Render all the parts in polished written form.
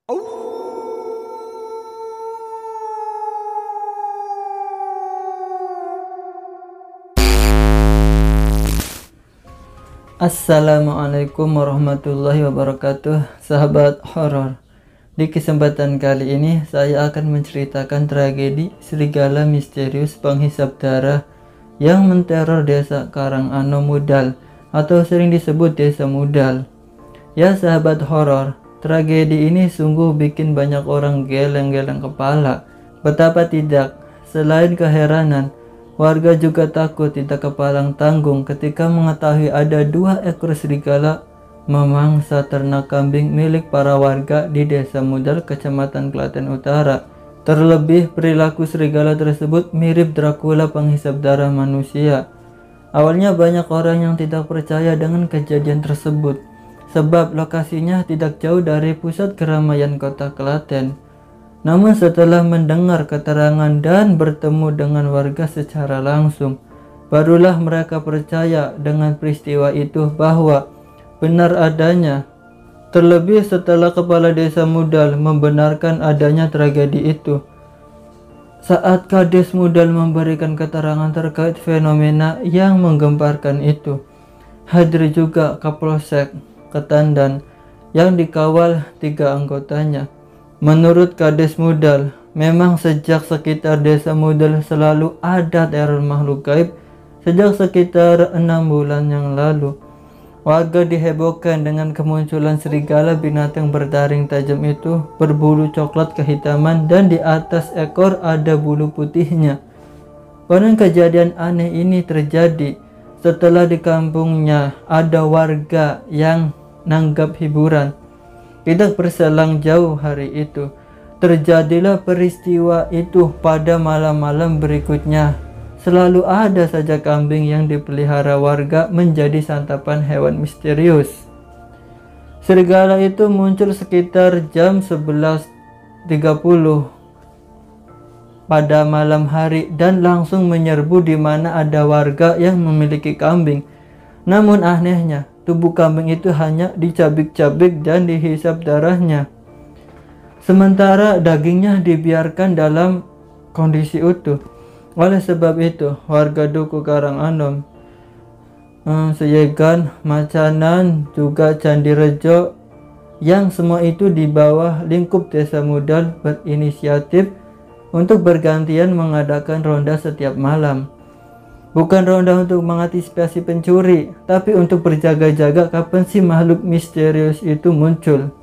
Assalamualaikum warahmatullahi wabarakatuh, sahabat horor. Di kesempatan kali ini saya akan menceritakan tragedi serigala misterius penghisap darah yang menteror desa Karangano Mudal atau sering disebut Desa Mudal. Ya sahabat horor, tragedi ini sungguh bikin banyak orang geleng-geleng kepala. Betapa tidak, selain keheranan, warga juga takut tidak kepalang tanggung ketika mengetahui ada 2 ekor serigala memangsa ternak kambing milik para warga di Desa Mudal, Kecamatan Klaten Utara. Terlebih perilaku serigala tersebut mirip Dracula penghisap darah manusia. Awalnya banyak orang yang tidak percaya dengan kejadian tersebut, sebab lokasinya tidak jauh dari pusat keramaian kota Klaten. Namun setelah mendengar keterangan dan bertemu dengan warga secara langsung, barulah mereka percaya dengan peristiwa itu bahwa benar adanya. Terlebih setelah kepala desa Mudal membenarkan adanya tragedi itu. Saat Kades Mudal memberikan keterangan terkait fenomena yang menggemparkan itu, hadir juga Kapolsek Ketandan yang dikawal 3 anggotanya. Menurut Kades Mudal, memang sejak sekitar Desa Mudal selalu ada teror makhluk gaib sejak sekitar 6 bulan yang lalu. Warga dihebohkan dengan kemunculan serigala binatang bertaring tajam itu berbulu coklat kehitaman dan di atas ekor ada bulu putihnya. Konon kejadian aneh ini terjadi setelah di kampungnya ada warga yang nanggap hiburan. Tidak berselang jauh hari itu, terjadilah peristiwa itu pada malam-malam berikutnya. Selalu ada saja kambing yang dipelihara warga menjadi santapan hewan misterius. Serigala itu muncul sekitar jam 11.30 pada malam hari dan langsung menyerbu di mana ada warga yang memiliki kambing. Namun anehnya, tubuh kambing itu hanya dicabik-cabik dan dihisap darahnya. Sementara dagingnya dibiarkan dalam kondisi utuh. Oleh sebab itu, warga Duku Karanganom, Seyegan, Macanan, juga Candi Rejo yang semua itu di bawah lingkup Desa Mudal berinisiatif untuk bergantian mengadakan ronda setiap malam. Bukan ronda untuk mengantisipasi pencuri, tapi untuk berjaga-jaga kapan si makhluk misterius itu muncul.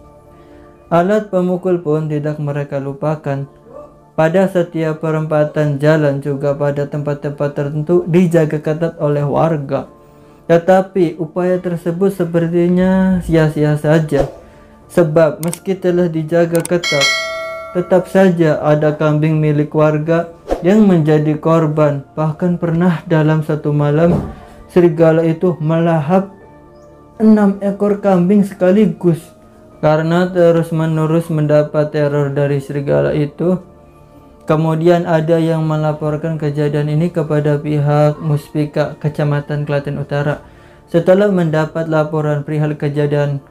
Alat pemukul pun tidak mereka lupakan. Pada setiap perempatan jalan juga pada tempat-tempat tertentu dijaga ketat oleh warga. Tetapi upaya tersebut sepertinya sia-sia saja. Sebab meski telah dijaga ketat, tetap saja ada kambing milik warga yang menjadi korban. Bahkan pernah dalam satu malam serigala itu melahap 6 ekor kambing sekaligus. Karena terus-menerus mendapat teror dari serigala itu, kemudian ada yang melaporkan kejadian ini kepada pihak Muspika Kecamatan Klaten Utara. Setelah mendapat laporan perihal kejadian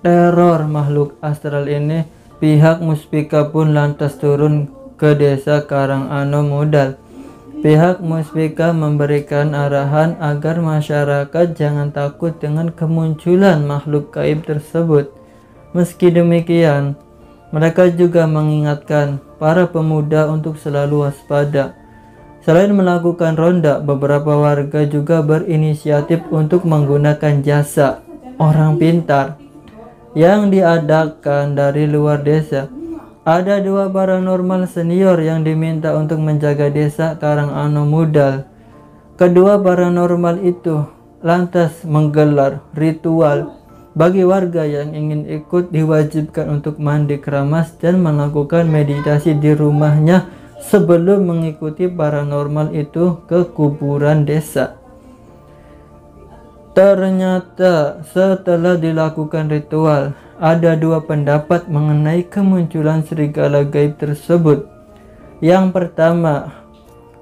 teror makhluk astral ini, pihak Muspika pun lantas turun ke Desa Karangano Mudal. Pihak Muspika memberikan arahan agar masyarakat jangan takut dengan kemunculan makhluk gaib tersebut. Meski demikian, mereka juga mengingatkan para pemuda untuk selalu waspada. Selain melakukan ronda, beberapa warga juga berinisiatif untuk menggunakan jasa orang pintar yang diadakan dari luar desa. Ada 2 paranormal senior yang diminta untuk menjaga desa Karangano Mudal. Kedua paranormal itu lantas menggelar ritual. Bagi warga yang ingin ikut diwajibkan untuk mandi keramas dan melakukan meditasi di rumahnya sebelum mengikuti paranormal itu ke kuburan desa. Ternyata setelah dilakukan ritual, ada 2 pendapat mengenai kemunculan serigala gaib tersebut. Yang pertama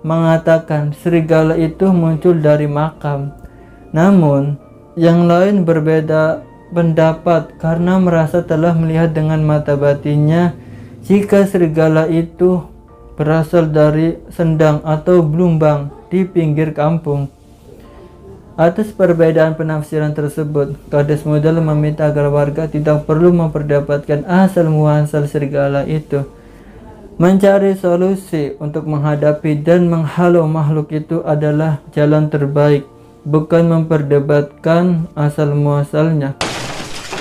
mengatakan serigala itu muncul dari makam. Namun yang lain berbeda pendapat karena merasa telah melihat dengan mata batinnya jika serigala itu berasal dari sendang atau blumbang di pinggir kampung. Atas perbedaan penafsiran tersebut, Kades Modal meminta agar warga tidak perlu memperdapatkan asal muasal serigala itu. Mencari solusi untuk menghadapi dan menghalau makhluk itu adalah jalan terbaik, bukan memperdebatkan asal muasalnya.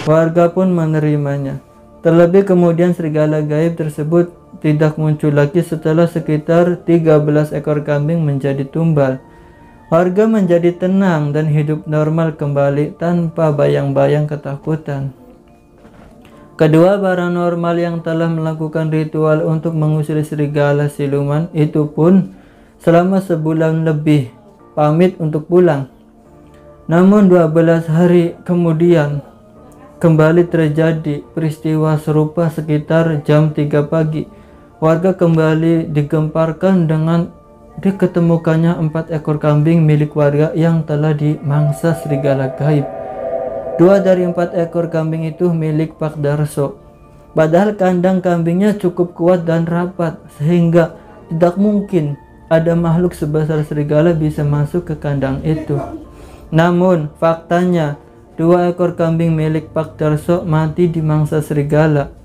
Warga pun menerimanya. Terlebih kemudian serigala gaib tersebut tidak muncul lagi setelah sekitar 13 ekor kambing menjadi tumbal. Warga menjadi tenang dan hidup normal kembali tanpa bayang-bayang ketakutan. Kedua paranormal yang telah melakukan ritual untuk mengusir serigala siluman itu pun selama sebulan lebih pamit untuk pulang. Namun 12 hari kemudian kembali terjadi peristiwa serupa sekitar jam 3 pagi. Warga kembali digemparkan dengan diketemukannya 4 ekor kambing milik warga yang telah dimangsa serigala gaib. 2 dari 4 ekor kambing itu milik Pak Darso. Padahal kandang kambingnya cukup kuat dan rapat sehingga tidak mungkin ada makhluk sebesar serigala bisa masuk ke kandang itu. Namun faktanya 2 ekor kambing milik Pak Darso mati dimangsa serigala.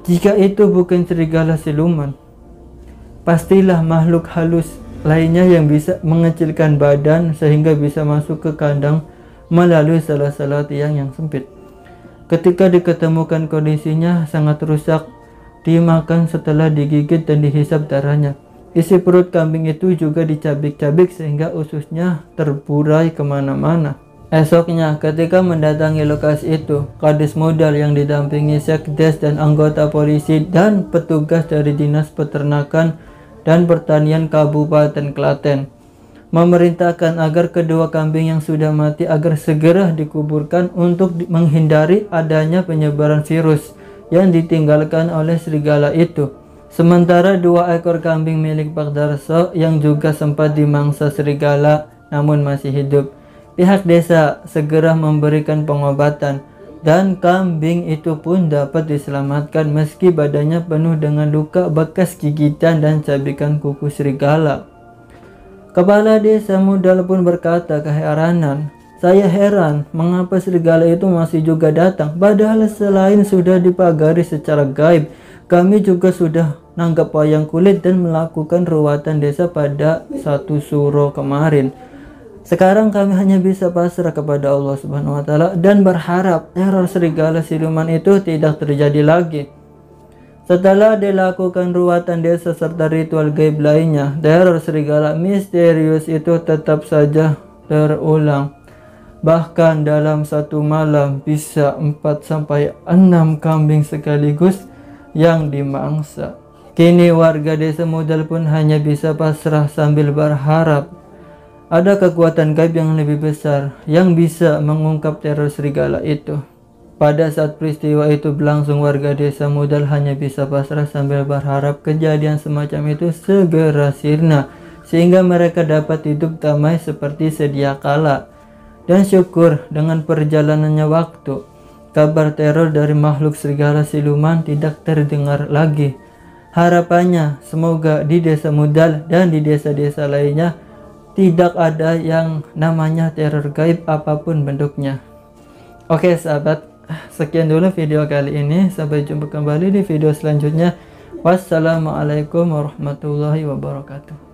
Jika itu bukan serigala siluman, pastilah makhluk halus lainnya yang bisa mengecilkan badan sehingga bisa masuk ke kandang melalui salah-salah tiang yang sempit. Ketika diketemukan kondisinya sangat rusak, dimakan setelah digigit dan dihisap darahnya. Isi perut kambing itu juga dicabik-cabik sehingga ususnya terburai kemana-mana. Esoknya ketika mendatangi lokasi itu, Kades Modal yang didampingi Sekdes dan anggota polisi dan petugas dari Dinas Peternakan dan Pertanian Kabupaten Klaten memerintahkan agar kedua kambing yang sudah mati agar segera dikuburkan untuk menghindari adanya penyebaran virus yang ditinggalkan oleh serigala itu. Sementara 2 ekor kambing milik Pak Darso yang juga sempat dimangsa serigala namun masih hidup, pihak desa segera memberikan pengobatan dan kambing itu pun dapat diselamatkan meski badannya penuh dengan luka bekas gigitan dan cabikan kuku serigala. Kepala Desa Modal pun berkata keheranan, "Saya heran mengapa serigala itu masih juga datang, padahal selain sudah dipagari secara gaib, kami juga sudah nanggap wayang kulit dan melakukan ruatan desa pada 1 Suro kemarin. Sekarang kami hanya bisa pasrah kepada Allah Subhanahu wa Ta'ala dan berharap teror serigala siluman itu tidak terjadi lagi." Setelah dilakukan ruatan desa serta ritual gaib lainnya, teror serigala misterius itu tetap saja terulang. Bahkan dalam satu malam bisa 4-6 kambing sekaligus yang dimangsa. Kini warga Desa Modal pun hanya bisa pasrah sambil berharap ada kekuatan gaib yang lebih besar yang bisa mengungkap teror serigala itu. Pada saat peristiwa itu berlangsung, warga Desa Modal hanya bisa pasrah sambil berharap kejadian semacam itu segera sirna sehingga mereka dapat hidup damai seperti sedia kala. Dan syukur dengan perjalanannya waktu, kabar teror dari makhluk serigala siluman tidak terdengar lagi. Harapannya semoga di Desa Modal dan di desa-desa lainnya tidak ada yang namanya teror gaib apapun bentuknya. Oke sahabat, sekian dulu video kali ini. Sampai jumpa kembali di video selanjutnya. Wassalamualaikum warahmatullahi wabarakatuh.